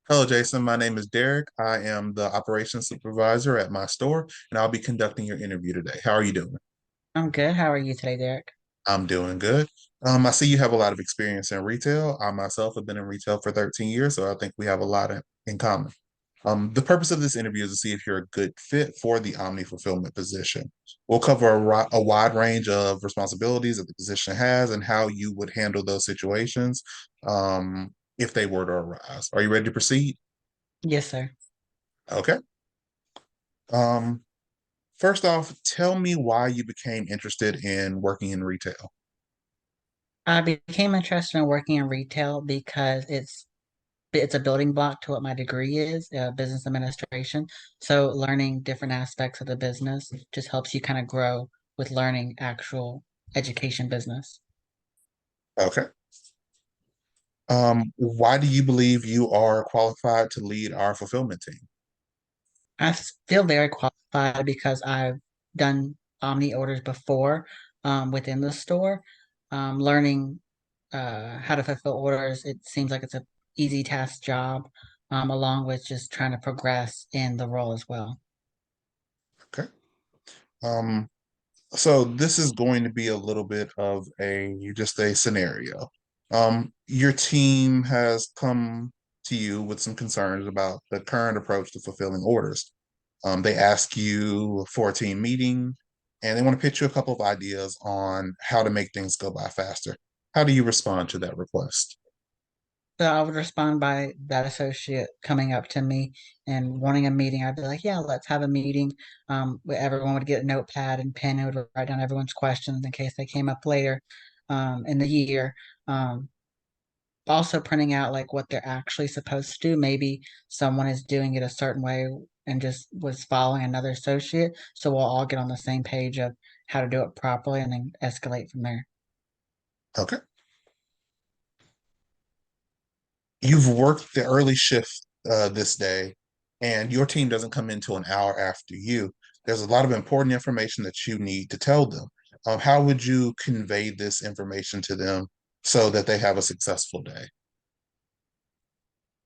Hello, Jason. My name is Derek. I am the operations supervisor at my store, and I'll be conducting your interview today. How are you doing? I'm good. How are you today, Derek? I'm doing good. I see you have a lot of experience in retail. I myself have been in retail for 13 years, so I think we have a lot in common. The purpose of this interview is to see if you're a good fit for the Omni fulfillment position. We'll cover a wide range of responsibilities that the position has and how you would handle those situations if they were to arise. Are you ready to proceed? Yes, sir. Okay. Um, First off, tell me why you became interested in working in retail. I became interested in working in retail because it's a building block to what my degree is, business administration. So learning different aspects of the business just helps you kind of grow with learning actual education business. Okay. Why do you believe you are qualified to lead our fulfillment team? Feel very qualified because I've done Omni orders before within the store. Learning how to fulfill orders, it seems like it's a easy task job, along with just trying to progress in the role as well. Okay. Um, so this is going to be a little bit of a scenario. Your team has come to you with some concerns about the current approach to fulfilling orders. They ask you for a team meeting and they want to pitch you a couple of ideas on how to make things go by faster. How do you respond to that request? So I would respond by that associate coming up to me and wanting a meeting. I'd be like, "Yeah, let's have a meeting." Where everyone would get a notepad and pen and would write down everyone's questions in case they came up later in the year. Um, Also printing out like what they're actually supposed to do. Maybe someone is doing it a certain way and just was following another associate. So we'll all get on the same page of how to do it properly and then escalate from there. Okay. You've worked the early shift this day, and your team doesn't come in till an hour after you. There's a lot of important information that you need to tell them. How would you convey this information to them so that they have a successful day?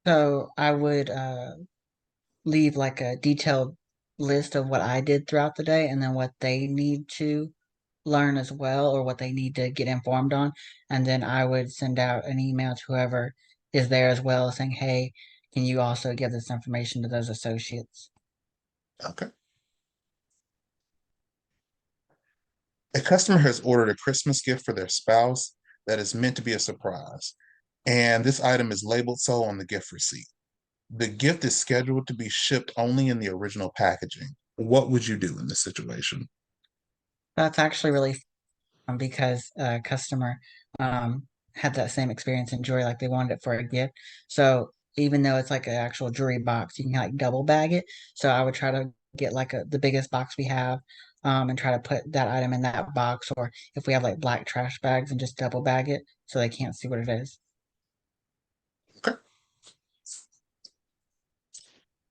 So I would leave like a detailed list of what I did throughout the day and then what they need to learn as well or what they need to get informed on. And then I would send out an email to whoever is there as well saying, "Hey, can you also give this information to those associates?" Okay. A customer has ordered a Christmas gift for their spouse that is meant to be a surprise, and this item is labeled so on the gift receipt. The gift is scheduled to be shipped only in the original packaging. What would you do in this situation? That's actually really fun because a customer um, had that same experience and joy, like they wanted it for a gift. So even though it's like an actual jewelry box, you can like double bag it. So I would try to get like the biggest box we have, and try to put that item in that box. Or if we have like black trash bags and just double bag it so they can't see what it is. Okay.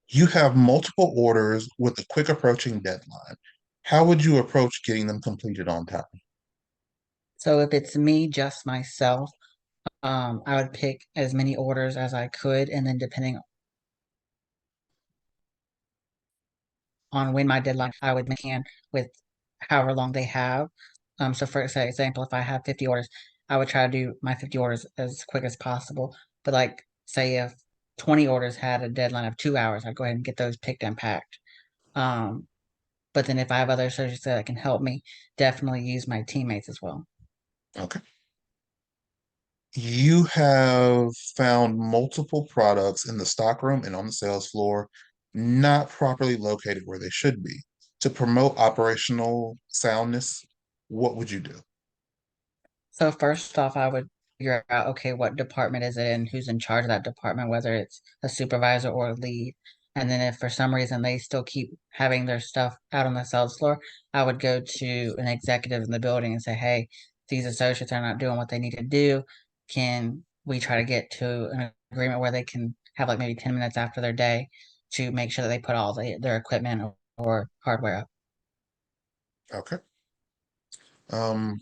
You have multiple orders with a quick approaching deadline. How would you approach getting them completed on time? So if it's me, just myself, I would pick as many orders as I could, and then depending on when my deadline, I would make hand with however long they have. So for say example, if I have 50 orders, I would try to do my 50 orders as quick as possible. But like say if 20 orders had a deadline of 2 hours, I'd go ahead and get those picked and packed. Um, but then if I have other associates that can help me, definitely use my teammates as well. Okay. You have found multiple products in the stockroom and on the sales floor not properly located where they should be. To promote operational soundness, what would you do? So first off, I would figure out, okay, what department is it and who's in charge of that department, whether it's a supervisor or a lead. And then if for some reason they still keep having their stuff out on the sales floor, I would go to an executive in the building and say, "Hey, these associates are not doing what they need to do. Can we try to get to an agreement where they can have like maybe 10 minutes after their day to make sure that they put all their equipment or hardware up?" Okay. Um,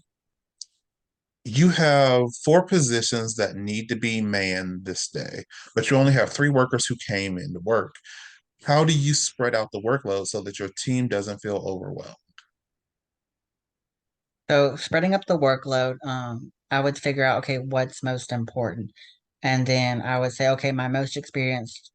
You have four positions that need to be manned this day, but you only have three workers who came in to work. How do you spread out the workload so that your team doesn't feel overwhelmed? So spreading up the workload, I would figure out, okay, what's most important. And then I would say, okay, my most experienced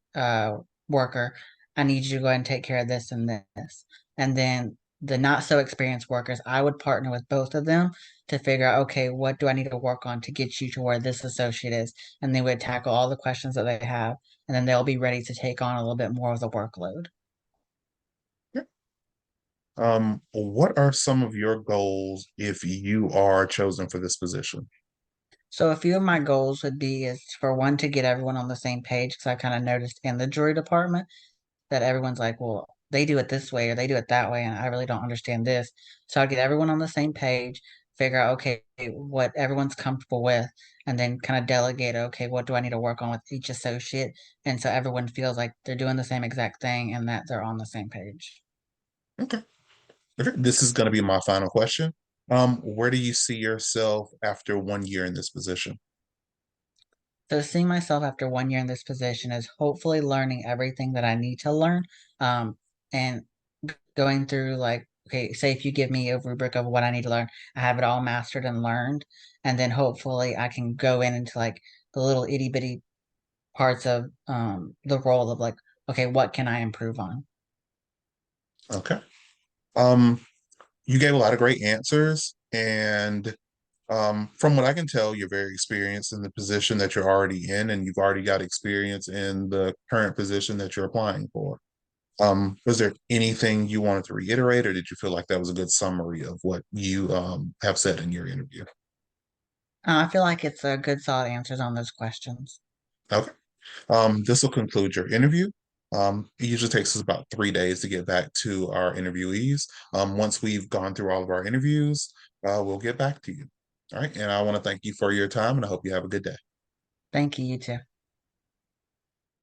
worker, I need you to go ahead and take care of this and this. And then the not so experienced workers, I would partner with both of them to figure out, okay, what do I need to work on to get you to where this associate is? And they would tackle all the questions that they have, and then they'll be ready to take on a little bit more of the workload. Yeah. What are some of your goals if you are chosen for this position? So a few of my goals would be is for one to get everyone on the same page because I kind of noticed in the jury department that everyone's like, well, they do it this way or they do it that way, and I really don't understand this. So I'd get everyone on the same page, figure out okay what everyone's comfortable with, and then kind of delegate okay what do I need to work on with each associate, and so everyone feels like they're doing the same exact thing and that they're on the same page. Okay. Okay. This is going to be my final question. Where do you see yourself after 1 year in this position? So seeing myself after 1 year in this position is hopefully learning everything that I need to learn, and going through like, okay, say if you give me a rubric of what I need to learn, I have it all mastered and learned, and then hopefully I can go in into like the little itty bitty parts of the role of like, okay, what can I improve on? Okay. Um, you gave a lot of great answers, and from what I can tell, you're very experienced in the position that you're already in, and you've already got experience in the current position that you're applying for. Was there anything you wanted to reiterate, or did you feel like that was a good summary of what you have said in your interview? I feel like it's a good solid answers on those questions. Okay. This will conclude your interview. It usually takes us about 3 days to get back to our interviewees. Once we've gone through all of our interviews, we'll get back to you. All right. And I want to thank you for your time, and I hope you have a good day. Thank you, you too.